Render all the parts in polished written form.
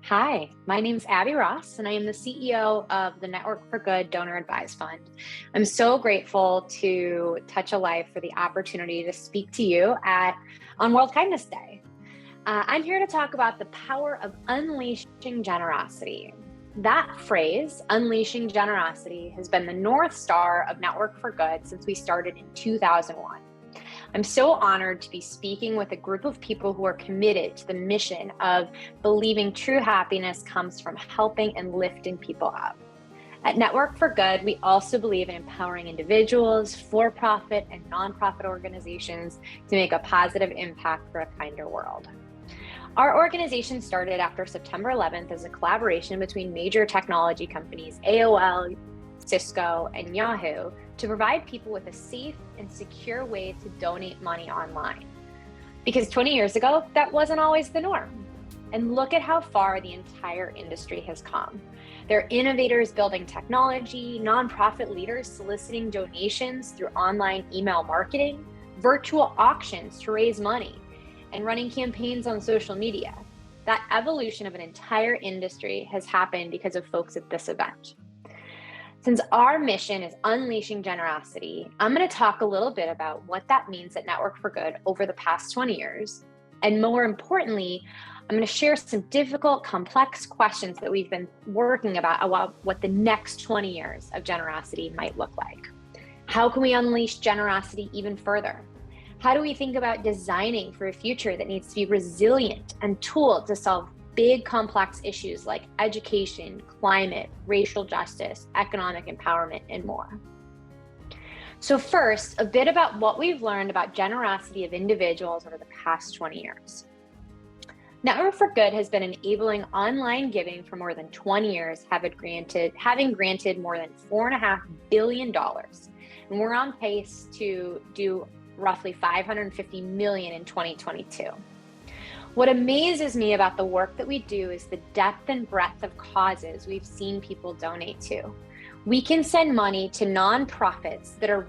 Hi, my name's Abby Ross, and I am the CEO of the Network for Good Donor Advised Fund. I'm so grateful to Touch a Life for the opportunity to speak to you on World Kindness Day. I'm here to talk about the power of unleashing generosity. That phrase, unleashing generosity, has been the North Star of Network for Good since we started in 2001. I'm so honored to be speaking with a group of people who are committed to the mission of believing true happiness comes from helping and lifting people up. At Network for Good, we also believe in empowering individuals, for-profit and nonprofit organizations to make a positive impact for a kinder world. Our organization started after September 11th as a collaboration between major technology companies, AOL, Cisco, and Yahoo, to provide people with a safe and secure way to donate money online. Because 20 years ago, that wasn't always the norm. And look at how far the entire industry has come. There are innovators building technology, nonprofit leaders soliciting donations through online email marketing, virtual auctions to raise money, and running campaigns on social media. That evolution of an entire industry has happened because of folks at this event. Since our mission is unleashing generosity, I'm going to talk a little bit about what that means at Network for Good over the past 20 years. And more importantly, I'm going to share some difficult, complex questions that we've been working about what the next 20 years of generosity might look like. How can we unleash generosity even further? How do we think about designing for a future that needs to be resilient and tooled to solve big complex issues like education, climate, racial justice, economic empowerment, and more? So first, a bit about what we've learned about generosity of individuals over the past 20 years. Network for Good has been enabling online giving for more than 20 years, having granted more than $4.5 billion. And we're on pace to do roughly $550 million in 2022. What amazes me about the work that we do is the depth and breadth of causes we've seen people donate to. We can send money to nonprofits that are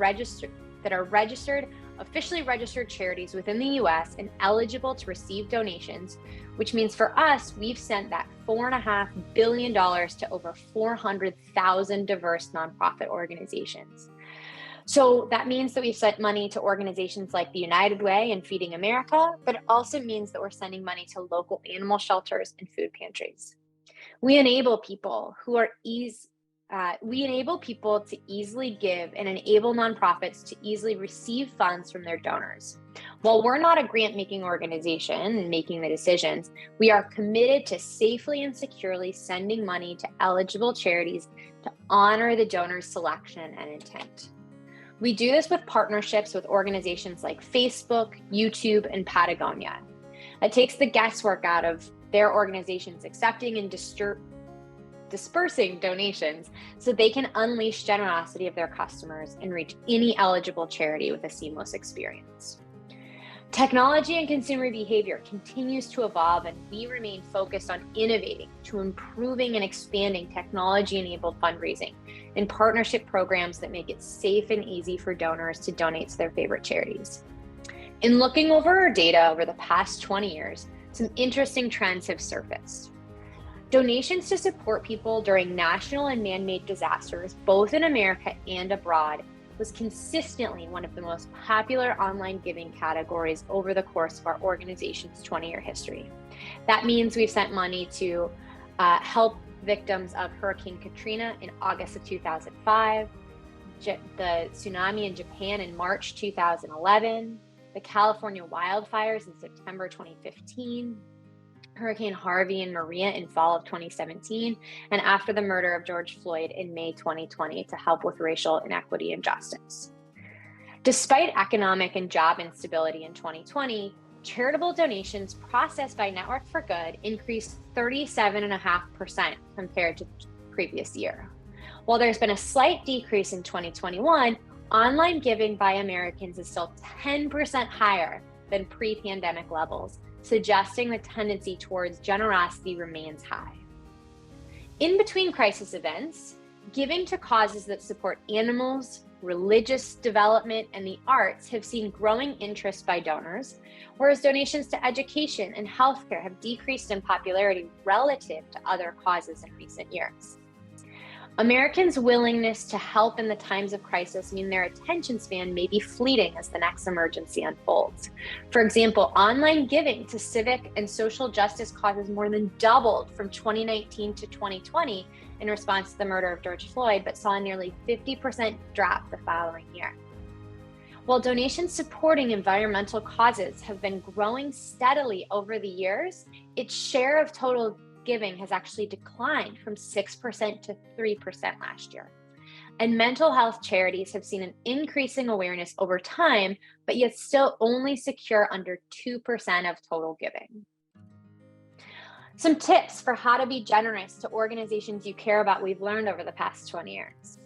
officially registered charities within the US and eligible to receive donations, which means for us, we've sent that $4.5 billion to over 400,000 diverse nonprofit organizations. So that means that we've sent money to organizations like the United Way and Feeding America, but it also means that we're sending money to local animal shelters and food pantries. We enable people to easily give and enable nonprofits to easily receive funds from their donors. While we're not a grant-making organization and making the decisions, we are committed to safely and securely sending money to eligible charities to honor the donor's selection and intent. We do this with partnerships with organizations like Facebook, YouTube, and Patagonia. It takes the guesswork out of their organizations accepting and dispersing donations so they can unleash generosity of their customers and reach any eligible charity with a seamless experience. Technology and consumer behavior continues to evolve, and we remain focused on innovating to improving and expanding technology-enabled fundraising and partnership programs that make it safe and easy for donors to donate to their favorite charities. In looking over our data over the past 20 years, some interesting trends have surfaced. Donations to support people during national and man-made disasters, both in America and abroad, was consistently one of the most popular online giving categories over the course of our organization's 20-year history. That means we've sent money to help victims of Hurricane Katrina in August of 2005, the tsunami in Japan in March 2011, the California wildfires in September 2015, Hurricane Harvey and Maria in fall of 2017, and after the murder of George Floyd in May 2020 to help with racial inequity and justice. Despite economic and job instability in 2020, charitable donations processed by Network for Good increased 37.5% compared to the previous year. While there's been a slight decrease in 2021, online giving by Americans is still 10% higher than pre-pandemic levels, suggesting the tendency towards generosity remains high. In between crisis events, giving to causes that support animals, religious development, and the arts have seen growing interest by donors, whereas donations to education and healthcare have decreased in popularity relative to other causes in recent years. Americans' willingness to help in the times of crisis mean their attention span may be fleeting as the next emergency unfolds. For example, online giving to civic and social justice causes more than doubled from 2019 to 2020 in response to the murder of George Floyd, but saw a nearly 50% drop the following year. While donations supporting environmental causes have been growing steadily over the years, its share of total giving has actually declined from 6% to 3% last year. And mental health charities have seen an increasing awareness over time, but yet still only secure under 2% of total giving. Some tips for how to be generous to organizations you care about we've learned over the past 20 years.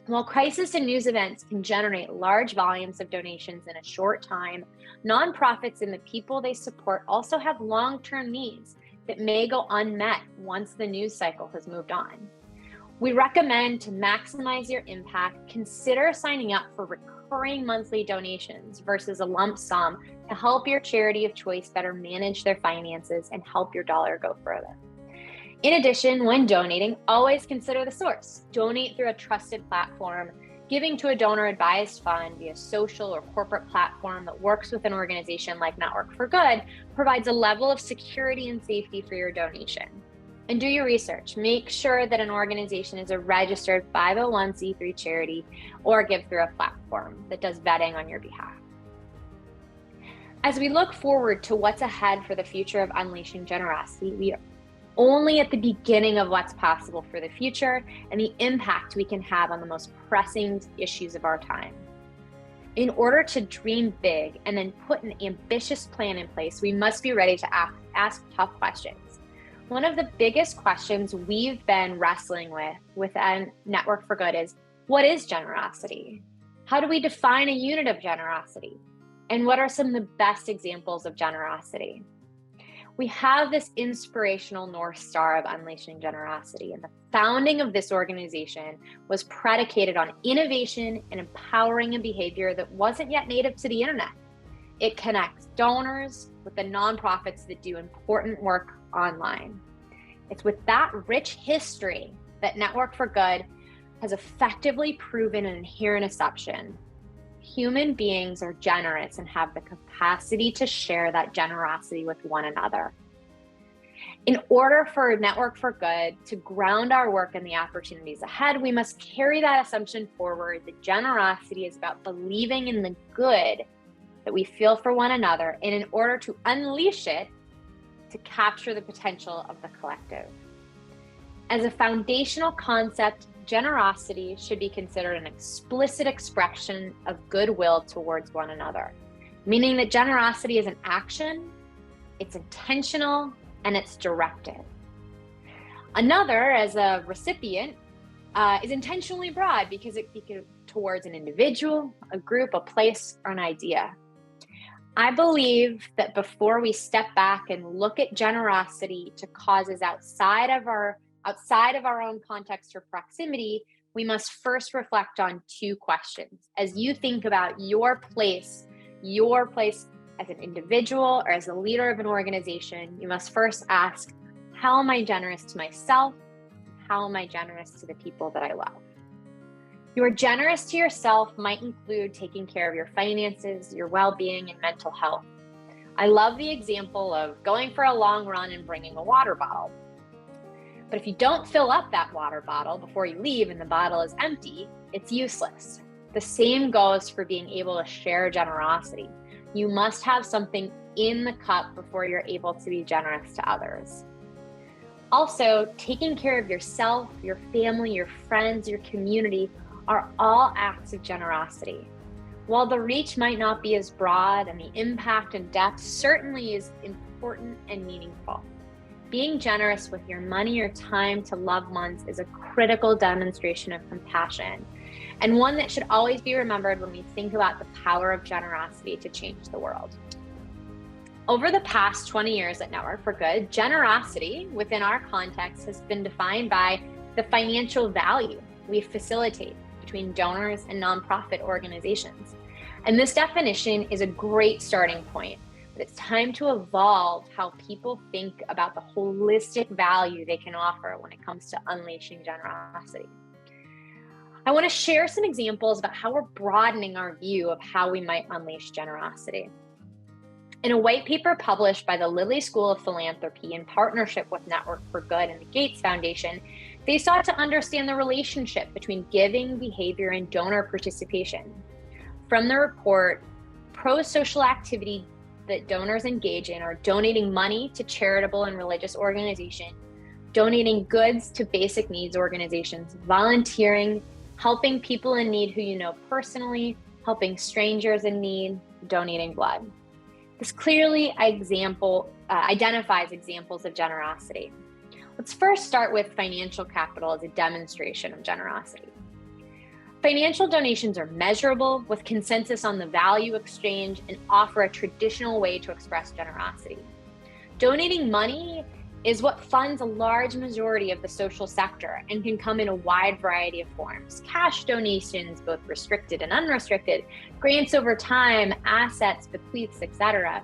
While crisis and news events can generate large volumes of donations in a short time, nonprofits and the people they support also have long-term needs that may go unmet once the news cycle has moved on. We recommend to maximize your impact, consider signing up for recurring monthly donations versus a lump sum to help your charity of choice better manage their finances and help your dollar go further. In addition, when donating, always consider the source. Donate through a trusted platform. Giving to a donor-advised fund via social or corporate platform that works with an organization like Network for Good provides a level of security and safety for your donation. And do your research. Make sure that an organization is a registered 501c3 charity or give through a platform that does vetting on your behalf. As we look forward to what's ahead for the future of unleashing generosity, we are only at the beginning of what's possible for the future and the impact we can have on the most pressing issues of our time. In order to dream big and then put an ambitious plan in place, we must be ready to ask tough questions. One of the biggest questions we've been wrestling with Network for Good is, what is generosity? How do we define a unit of generosity? And what are some of the best examples of generosity? We have this inspirational North Star of unleashing generosity, and the founding of this organization was predicated on innovation and empowering a behavior that wasn't yet native to the internet. It connects donors with the nonprofits that do important work online. It's with that rich history that Network for Good has effectively proven an inherent assumption. Human beings are generous and have the capacity to share that generosity with one another. In order for Network for Good to ground our work in the opportunities ahead, we must carry that assumption forward that generosity is about believing in the good that we feel for one another, and in order to unleash it, to capture the potential of the collective. As a foundational concept, generosity should be considered an explicit expression of goodwill towards one another, meaning that generosity is an action, it's intentional, and it's directed. Another, as a recipient, is intentionally broad because it goes towards an individual, a group, a place, or an idea. I believe that before we step back and look at generosity to causes outside of our own context or proximity, we must first reflect on two questions. As you think about your place as an individual or as a leader of an organization, you must first ask, how am I generous to myself? How am I generous to the people that I love? Your generous to yourself might include taking care of your finances, your well-being, and mental health. I love the example of going for a long run and bringing a water bottle. But if you don't fill up that water bottle before you leave and the bottle is empty, it's useless. The same goes for being able to share generosity. You must have something in the cup before you're able to be generous to others. Also, taking care of yourself, your family, your friends, your community are all acts of generosity. While the reach might not be as broad and the impact and depth certainly is important and meaningful, being generous with your money or time to loved ones is a critical demonstration of compassion, and one that should always be remembered when we think about the power of generosity to change the world. Over the past 20 years at Network for Good, generosity within our context has been defined by the financial value we facilitate between donors and nonprofit organizations. And this definition is a great starting point, but it's time to evolve how people think about the holistic value they can offer when it comes to unleashing generosity. I want to share some examples about how we're broadening our view of how we might unleash generosity. In a white paper published by the Lilly School of Philanthropy in partnership with Network for Good and the Gates Foundation, they sought to understand the relationship between giving behavior and donor participation. From the report, pro-social activity that donors engage in are donating money to charitable and religious organizations, donating goods to basic needs organizations, volunteering, helping people in need who you know personally, helping strangers in need, donating blood. This clearly identifies examples of generosity. Let's first start with financial capital as a demonstration of generosity. Financial donations are measurable, with consensus on the value exchange, and offer a traditional way to express generosity. Donating money is what funds a large majority of the social sector and can come in a wide variety of forms. Cash donations, both restricted and unrestricted, grants over time, assets, bequeaths, etc.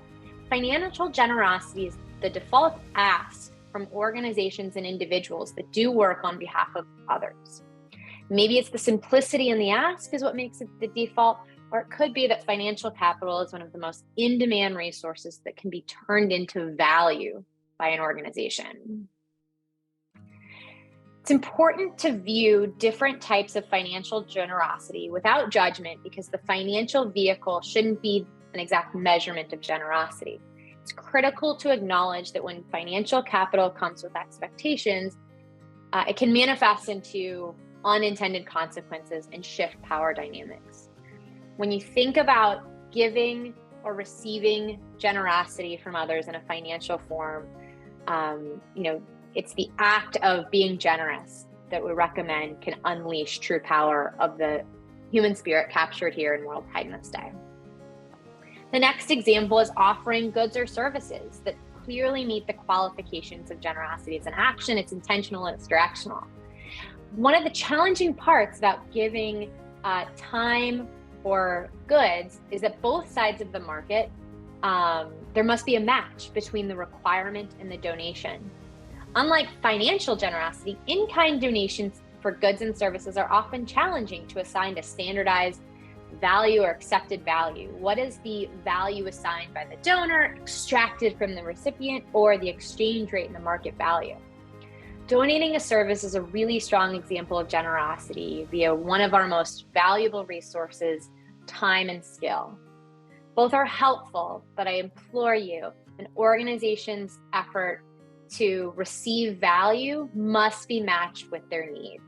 Financial generosity is the default ask from organizations and individuals that do work on behalf of others. Maybe it's the simplicity in the ask is what makes it the default, or it could be that financial capital is one of the most in-demand resources that can be turned into value by an organization. It's important to view different types of financial generosity without judgment, because the financial vehicle shouldn't be an exact measurement of generosity. It's critical to acknowledge that when financial capital comes with expectations, it can manifest into unintended consequences and shift power dynamics. When you think about giving or receiving generosity from others in a financial form, it's the act of being generous that we recommend can unleash true power of the human spirit captured here in World Kindness Day. The next example is offering goods or services that clearly meet the qualifications of generosity. It's an action, it's intentional, and it's directional. One of the challenging parts about giving time or goods is that both sides of the market, there must be a match between the requirement and the donation. Unlike financial generosity, in-kind donations for goods and services are often challenging to assign a standardized value or accepted value. What is the value assigned by the donor, extracted from the recipient, or the exchange rate in the market value? Donating a service is a really strong example of generosity via one of our most valuable resources, time and skill. Both are helpful, but I implore you, an organization's effort to receive value must be matched with their need.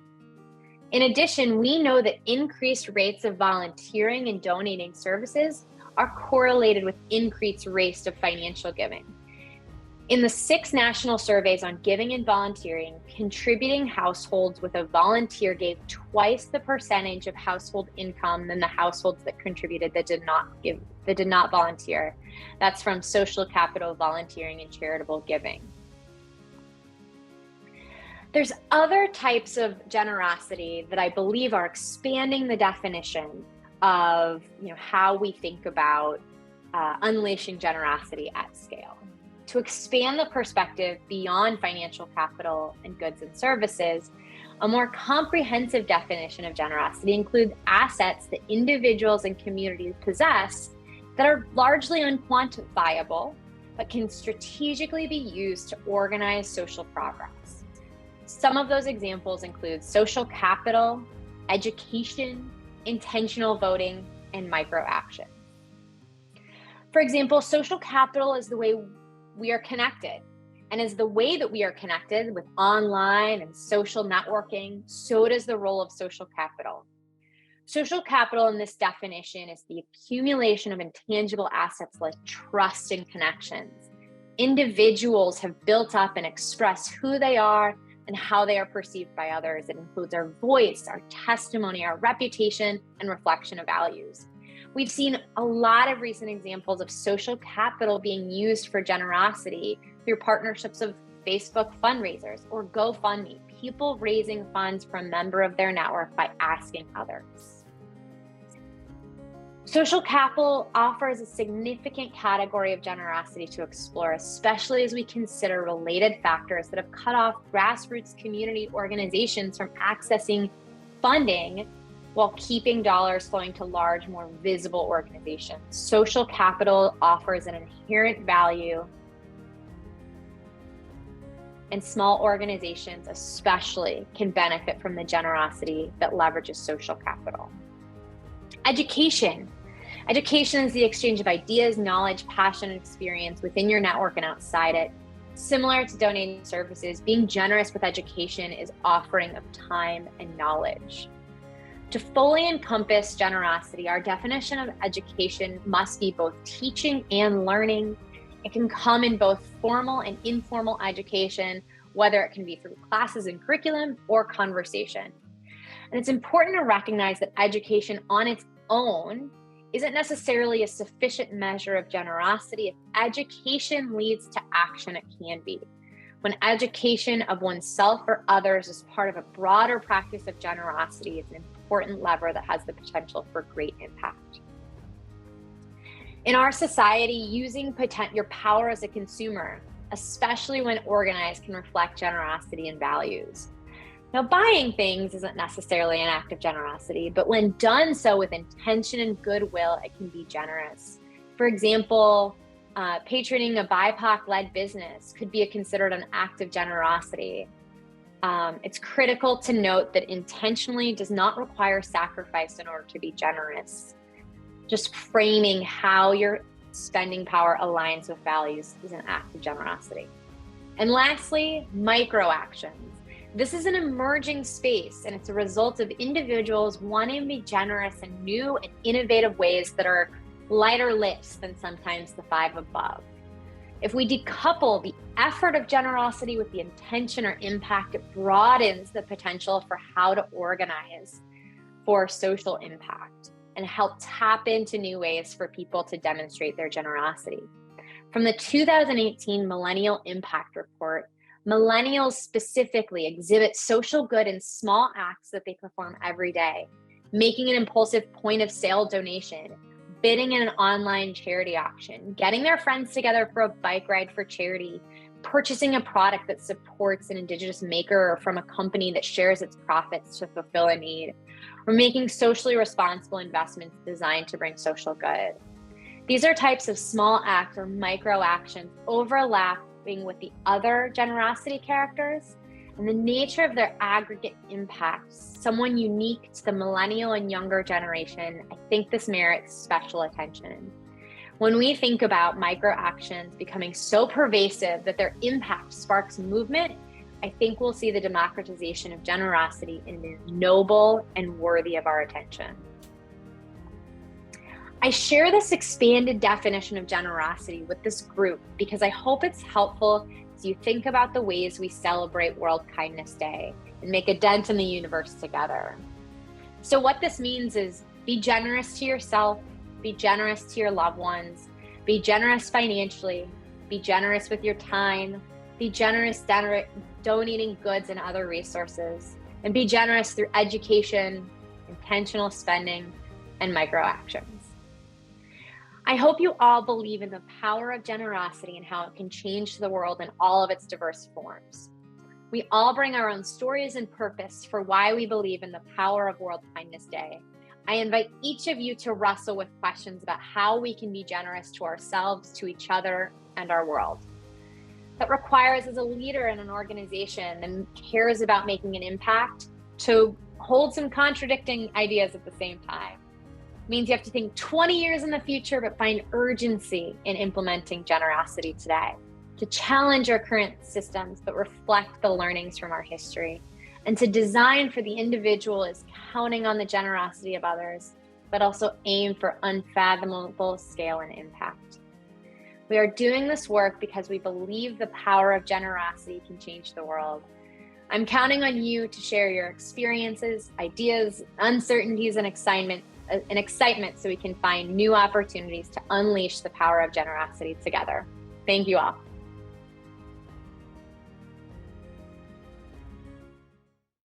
In addition, we know that increased rates of volunteering and donating services are correlated with increased rates of financial giving. In the 6 national surveys on giving and volunteering, contributing households with a volunteer gave twice the percentage of household income than the households that contributed that did not volunteer. That's from Social Capital Volunteering and Charitable Giving. There's other types of generosity that I believe are expanding the definition of how we think about unleashing generosity at scale. To expand the perspective beyond financial capital and goods and services, a more comprehensive definition of generosity includes assets that individuals and communities possess that are largely unquantifiable, but can strategically be used to organize social progress. Some of those examples include social capital, education, intentional voting, and micro-action. For example, social capital is the way we are connected. And as the way that we are connected with online and social networking, so does the role of social capital. Social capital in this definition is the accumulation of intangible assets like trust and connections. Individuals have built up and expressed who they are and how they are perceived by others. It includes our voice, our testimony, our reputation, and reflection of values. We've seen a lot of recent examples of social capital being used for generosity through partnerships of Facebook fundraisers, or GoFundMe, people raising funds for a member of their network by asking others. Social capital offers a significant category of generosity to explore, especially as we consider related factors that have cut off grassroots community organizations from accessing funding while keeping dollars flowing to large, more visible organizations. Social capital offers an inherent value, and small organizations especially can benefit from the generosity that leverages social capital. Education. Education is the exchange of ideas, knowledge, passion, and experience within your network and outside it. Similar to donating services, being generous with education is offering of time and knowledge. To fully encompass generosity, our definition of education must be both teaching and learning. It can come in both formal and informal education, whether it can be through classes and curriculum or conversation. And it's important to recognize that education on its own isn't necessarily a sufficient measure of generosity. If education leads to action, it can be. When education of oneself or others is part of a broader practice of generosity, it's an important lever that has the potential for great impact. In our society, using your power as a consumer, especially when organized, can reflect generosity and values. Now, buying things isn't necessarily an act of generosity, but when done so with intention and goodwill, it can be generous. For example, patroning a BIPOC-led business could be considered an act of generosity. It's critical to note that intentionally does not require sacrifice in order to be generous. Just framing how your spending power aligns with values is an act of generosity. And lastly, micro actions. This is an emerging space, and it's a result of individuals wanting to be generous in new and innovative ways that are lighter lifts than sometimes the five above. If we decouple the effort of generosity with the intention or impact, it broadens the potential for how to organize for social impact and help tap into new ways for people to demonstrate their generosity. From the 2018 Millennial Impact Report, millennials specifically exhibit social good in small acts that they perform every day, making an impulsive point of sale donation, bidding in an online charity auction, getting their friends together for a bike ride for charity, purchasing a product that supports an Indigenous maker or from a company that shares its profits to fulfill a need, or making socially responsible investments designed to bring social good. These are types of small acts or micro actions overlapping with the other generosity characters, and the nature of their aggregate impact, someone unique to the millennial and younger generation, I think this merits special attention. When we think about micro actions becoming so pervasive that their impact sparks movement, I think we'll see the democratization of generosity in is noble and worthy of our attention. I share this expanded definition of generosity with this group because I hope it's helpful as you think about the ways we celebrate World Kindness Day and make a dent in the universe together. So what this means is be generous to yourself, be generous to your loved ones, be generous financially, be generous with your time, be generous donating goods and other resources, and be generous through education, intentional spending, and micro actions. I hope you all believe in the power of generosity and how it can change the world in all of its diverse forms. We all bring our own stories and purpose for why we believe in the power of World Kindness Day. I invite each of you to wrestle with questions about how we can be generous to ourselves, to each other, and our world. That requires, as a leader in an organization that cares about making an impact, to hold some contradicting ideas at the same time. Means you have to think 20 years in the future, but find urgency in implementing generosity today, to challenge our current systems, but reflect the learnings from our history, and to design for the individual is counting on the generosity of others, but also aim for unfathomable scale and impact. We are doing this work because we believe the power of generosity can change the world. I'm counting on you to share your experiences, ideas, uncertainties, and excitement so we can find new opportunities to unleash the power of generosity together. Thank you all.